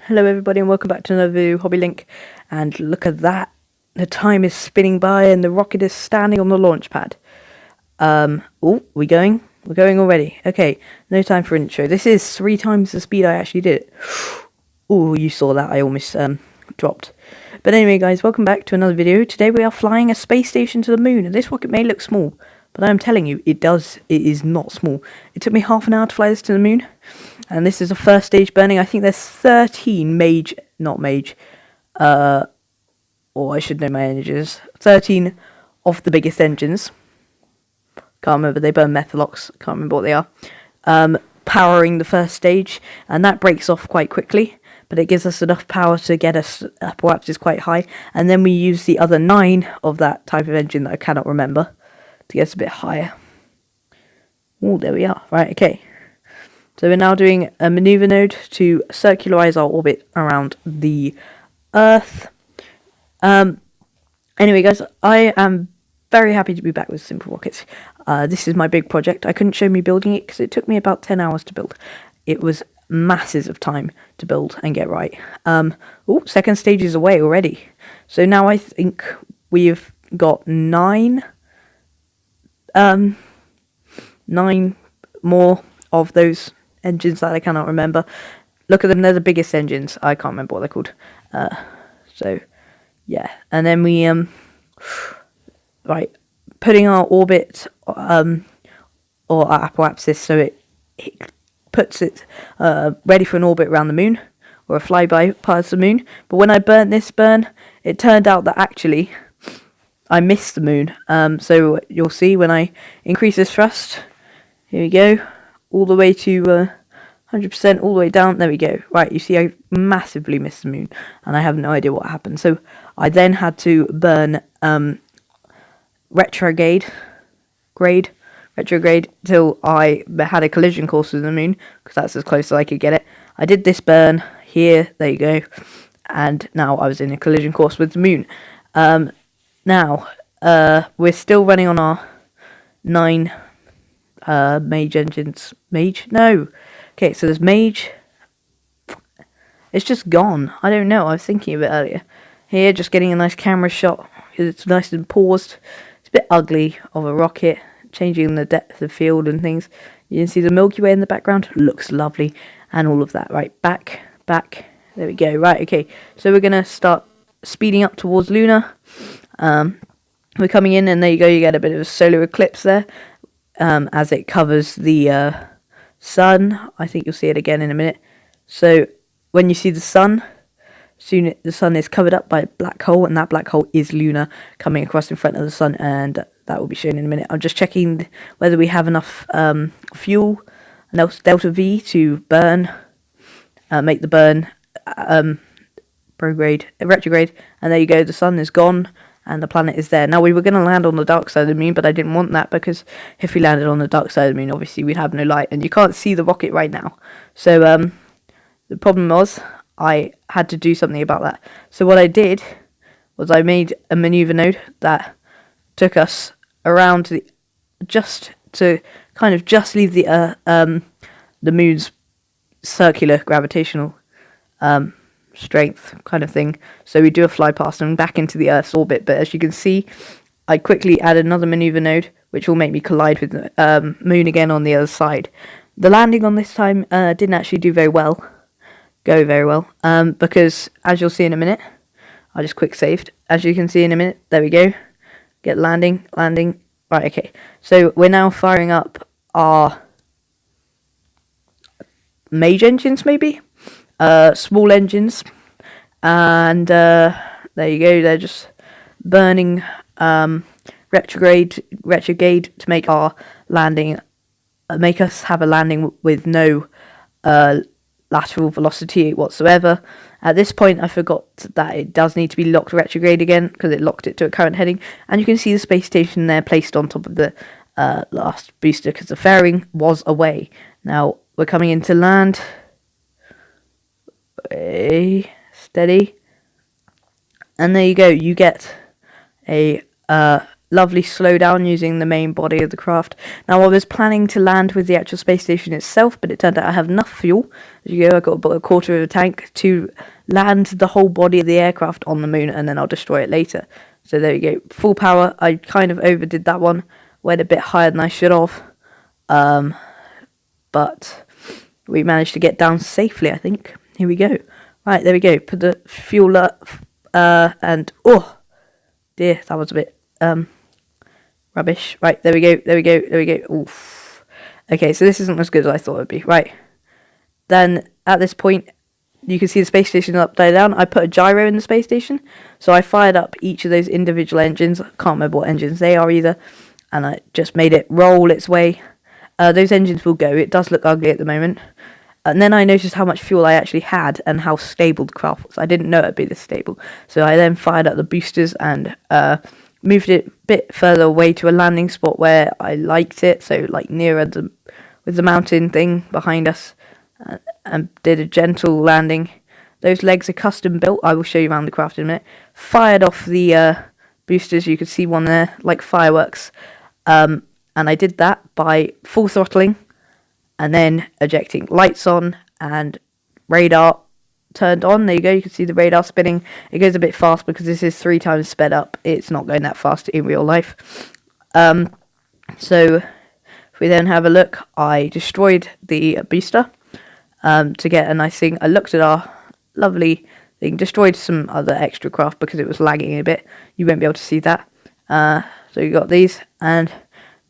Hello everybody and welcome back to another video, Hobby Link. And look at that, the time is spinning by and the rocket is standing on the launch pad. Oh, we're going already. Okay, no time for intro. This is 3 times the speed I actually did it. Oh, you saw that, I almost dropped. But anyway guys, welcome back to another video. Today we are flying a space station to the moon, and this rocket may look small, but I'm telling you, it is not small. It took me half an hour to fly this to the moon. And this is the first stage burning. I think there's 13 or I should know my engines. 13 of the biggest engines. Can't remember, they burn methalox, can't remember what they are. Powering the first stage, and that breaks off quite quickly, but it gives us enough power to get us perhaps is quite high, and then we use the other 9 of that type of engine that I cannot remember to get us a bit higher. Oh, there we are. Right, okay. So we're now doing a maneuver node to circularize our orbit around the Earth. Anyway, guys, I am very happy to be back with SimpleRockets. This is my big project. I couldn't show me building it because it took me about 10 hours to build. It was masses of time to build and get right. Second stage is away already. So now I think we've got 9 more of those engines that I cannot remember. Look at them, they're the biggest engines. I can't remember what they're called. So yeah, and then we putting our orbit or our apoapsis, so it puts it ready for an orbit around the moon or a flyby past the moon. But when I burnt this burn, it turned out that actually I missed the moon. So you'll see when I increase this thrust, here we go, all the way to 100%, all the way down. There we go. Right, you see I massively missed the moon, and I have no idea what happened. So I then had to burn retrograde till I had a collision course with the moon, because that's as close as I could get it. I did this burn here, there you go, and now I was in a collision course with the moon. Now, we're still running on our 9 mage engines. Mage? No. Okay, so there's mage. It's just gone. I don't know. I was thinking of it earlier. Here, just getting a nice camera shot because it's nice and paused. It's a bit ugly of a rocket, changing the depth of field and things. You can see the Milky Way in the background. Looks lovely, and all of that. Right, back. There we go. Right, okay. So we're gonna start speeding up towards Luna. We're coming in, and there you go. You get a bit of a solar eclipse there, as it covers the sun. I think you'll see it again in a minute. So when you see the sun, soon the sun is covered up by a black hole, and that black hole is Luna coming across in front of the sun, and that will be shown in a minute. I'm just checking whether we have enough fuel, enough delta V to burn, make the burn retrograde, and there you go. The sun is gone and the planet is there. Now, we were going to land on the dark side of the moon, but I didn't want that, because if we landed on the dark side of the moon, obviously we'd have no light, and you can't see the rocket right now. So the problem was I had to do something about that. So what I did was I made a maneuver node that took us around to just leave the moon's circular gravitational strength kind of thing. So we do a fly past and back into the Earth's orbit. But as you can see, I quickly added another maneuver node, which will make me collide with the moon again on the other side. The landing on this time didn't actually go very well, because as you'll see in a minute, I just quick saved. As you can see in a minute, there we go. Get landing. Right, okay. So we're now firing up our mage engines, maybe? Small engines, and there you go. They're just burning retrograde to make our landing, make us have a landing with no lateral velocity whatsoever. At this point, I forgot that it does need to be locked retrograde again, because it locked it to a current heading, and you can see the space station there placed on top of the last booster, because the fairing was away. Now we're coming into land. Steady, and there you go. You get a lovely slowdown using the main body of the craft. Now I was planning to land with the actual space station itself, but it turned out I have enough fuel. As you go, I got about a quarter of a tank to land the whole body of the aircraft on the moon, and then I'll destroy it later. So there you go, full power. I kind of overdid that one, went a bit higher than I should have, but we managed to get down safely, I think. Here we go. Right, there we go. Put the fuel up, and oh dear, that was a bit rubbish. Right, there we go, there we go, there we go. Oof. Okay, so this isn't as good as I thought it would be. Right, then at this point, you can see the space station upside down. I put a gyro in the space station, so I fired up each of those individual engines. I can't remember what engines they are either, and I just made it roll its way. Those engines will go. It does look ugly at the moment. And then I noticed how much fuel I actually had and how stable the craft was. I didn't know it would be this stable. So I then fired up the boosters and moved it a bit further away to a landing spot where I liked it. So like nearer with the mountain thing behind us, and did a gentle landing. Those legs are custom built. I will show you around the craft in a minute. Fired off the boosters. You could see one there, like fireworks. And I did that by full throttling, and then ejecting. Lights on and radar turned on. There you go, you can see the radar spinning. It goes a bit fast because this is 3 times sped up. It's not going that fast in real life. So if we then have a look, I destroyed the booster to get a nice thing. I looked at our lovely thing, destroyed some other extra craft because it was lagging a bit. You won't be able to see that. So you got these, and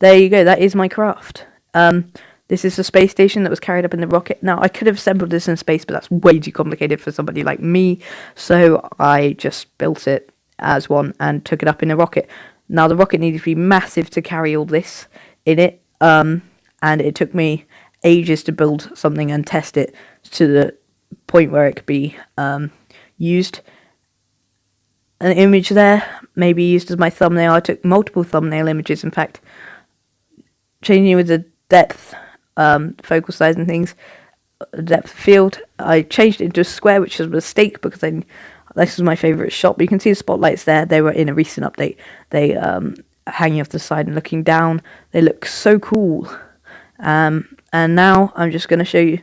there you go, that is my craft. This is the space station that was carried up in the rocket. Now, I could have assembled this in space, but that's way too complicated for somebody like me. So I just built it as one and took it up in a rocket. Now, the rocket needed to be massive to carry all this in it. And it took me ages to build something and test it to the point where it could be used. An image there may be used as my thumbnail. I took multiple thumbnail images, in fact. Changing with the depth, focal size and things, depth field. I changed it into a square, which was a mistake because this was my favourite shot. But you can see the spotlights there. They were in a recent update. They hanging off the side and looking down. They look so cool. And now I'm just going to show you.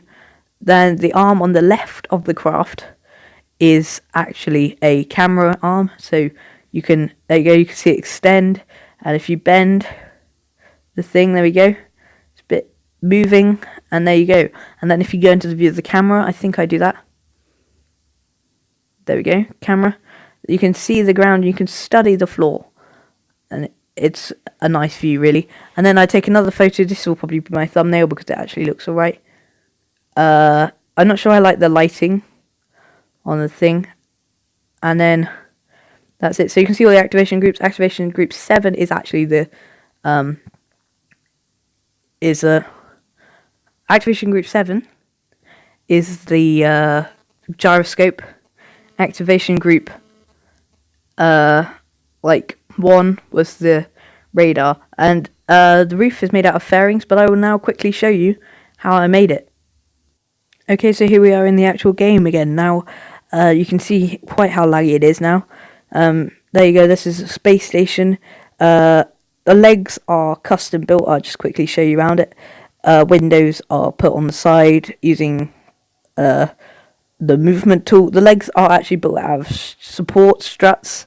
Then the arm on the left of the craft is actually a camera arm. So you can, there you go, you can see it extend. And if you bend the thing, there we go, it's a bit moving, and there you go. And then if you go into the view of the camera, I think I do that. There we go, camera. You can see the ground, you can study the floor, and it's a nice view, really. And then I take another photo. This will probably be my thumbnail because it actually looks alright. I'm not sure I like the lighting on the thing. And then that's it. So you can see all the activation groups. Activation group 7 is actually the activation group 7 is the gyroscope. Activation group 1 was the radar, and the roof is made out of fairings, but I will now quickly show you how I made it. Okay, so here we are in the actual game again. Now you can see quite how laggy it is now. There you go, this is a space station. The legs are custom built. I'll just quickly show you around it. Windows are put on the side using the movement tool. The legs are actually built out of support struts,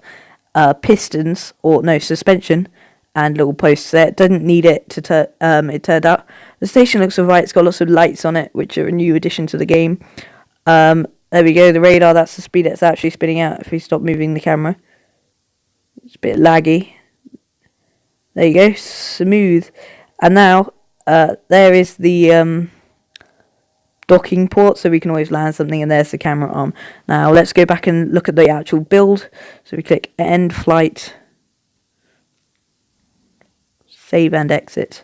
pistons, or no, suspension, and little posts there. It didn't need it to it turned out. The station looks alright. It's got lots of lights on it, which are a new addition to the game. There we go, the radar, that's the speed it's actually spinning out if we stop moving the camera. It's a bit laggy. There you go, smooth. And now, there is the docking port, so we can always land something, and there's the camera arm. Now, let's go back and look at the actual build. So we click End Flight, Save and Exit.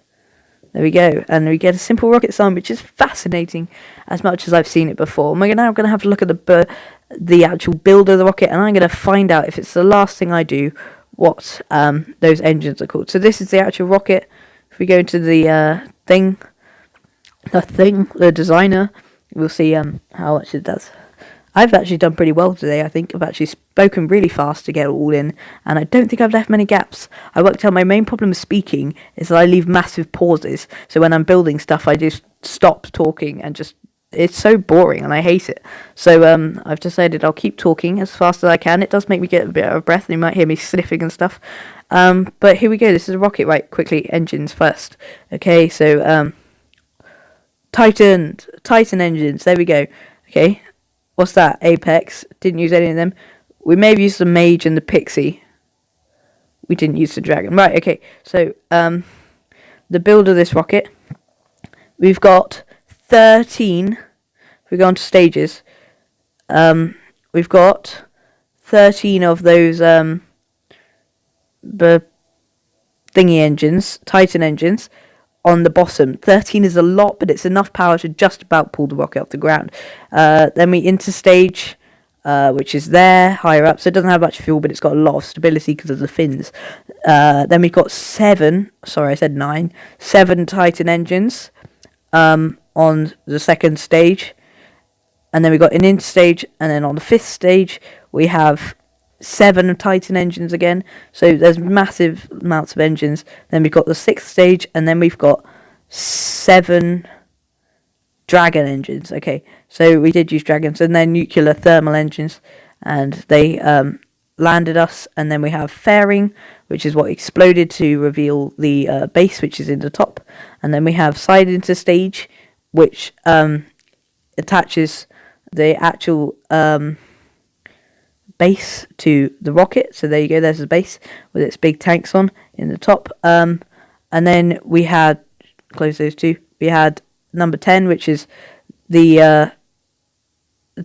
There we go, and we get a SimpleRockets arm, which is fascinating as much as I've seen it before. And we're now going to have to look at the actual build of the rocket, and I'm going to find out, if it's the last thing I do, what those engines are called. So this is the actual rocket. If we go into the the designer, we'll see how much it does. I've actually done pretty well today. I think I've actually spoken really fast to get it all in, and I don't think I've left many gaps. I worked out my main problem with speaking is that I leave massive pauses. So when I'm building stuff, I just stop talking and just, it's so boring and I hate it. So I've decided I'll keep talking as fast as I can. It does make me get a bit out of breath, and you might hear me sniffing and stuff. But here we go. This is a rocket, right? Quickly, engines first. Okay, so Titan engines. There we go. Okay. What's that? Apex. Didn't use any of them. We may have used the Mage and the Pixie. We didn't use the Dragon. Right, okay. So, the build of this rocket. We've got 13. If we go on to stages. We've got 13 of those, the thingy engines. Titan engines. On the bottom. 13 is a lot, but it's enough power to just about pull the rocket off the ground. Then we interstage, which is there, higher up, so it doesn't have much fuel, but it's got a lot of stability because of the fins. Then we've got 7 Titan engines on the second stage. And then we've got an interstage, and then on the 5th stage, we have 7 Titan engines again, so there's massive amounts of engines. Then we've got the 6th stage, and then we've got 7 Dragon engines. Okay, so we did use dragons, and then nuclear thermal engines, and they landed us. And then we have fairing, which is what exploded to reveal the base, which is in the top. And then we have side interstage, which attaches the actual base to the rocket. So there you go, there's the base with its big tanks on in the top. And then we had, close those two, we had number 10, which is the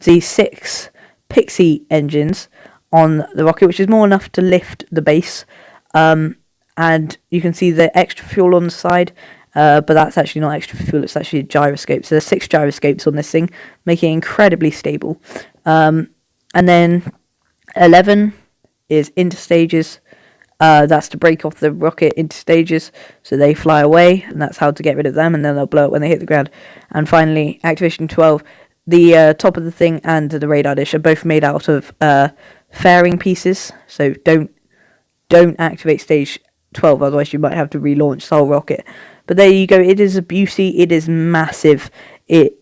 6 Pixie engines on the rocket, which is more enough to lift the base. And you can see the extra fuel on the side, but that's actually not extra fuel, it's actually a gyroscope. So there's 6 gyroscopes on this thing, making it incredibly stable. And then 11 is interstages. That's to break off the rocket into stages so they fly away, and that's how to get rid of them, and then they'll blow up when they hit the ground. And finally, activation 12, the top of the thing and the radar dish are both made out of fairing pieces, so don't activate stage 12, otherwise you might have to relaunch the whole rocket. But there you go, it is a beauty, it is massive.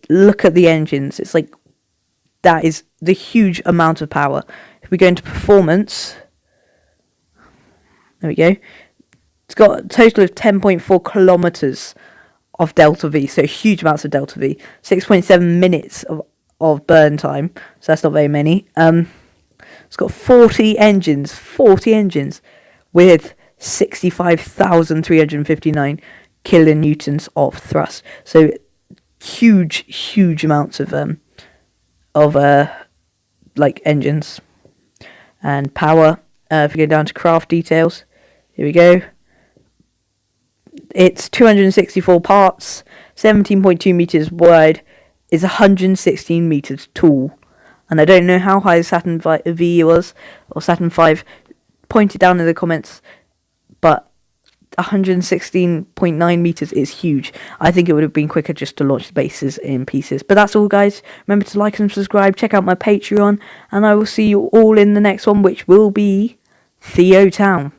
Look at the engines, it's like, that is the huge amount of power. If we go into performance, there we go. It's got a total of 10.4 kilometers of delta V, so huge amounts of delta V. 6.7 minutes of burn time, so that's not very many. It's got 40 engines with 65,359 kilonewtons of thrust. So huge amounts of like engines and power. If we go down to craft details, here we go. It's 264 parts, 17.2 meters wide, is 116 meters tall. And I don't know how high the Saturn V was, or Saturn 5, point it down in the comments, but 116.9 meters is huge. I think it would have been quicker just to launch the bases in pieces. But that's all, guys. Remember to like and subscribe, check out my Patreon, and I will see you all in the next one, which will be Theo Town.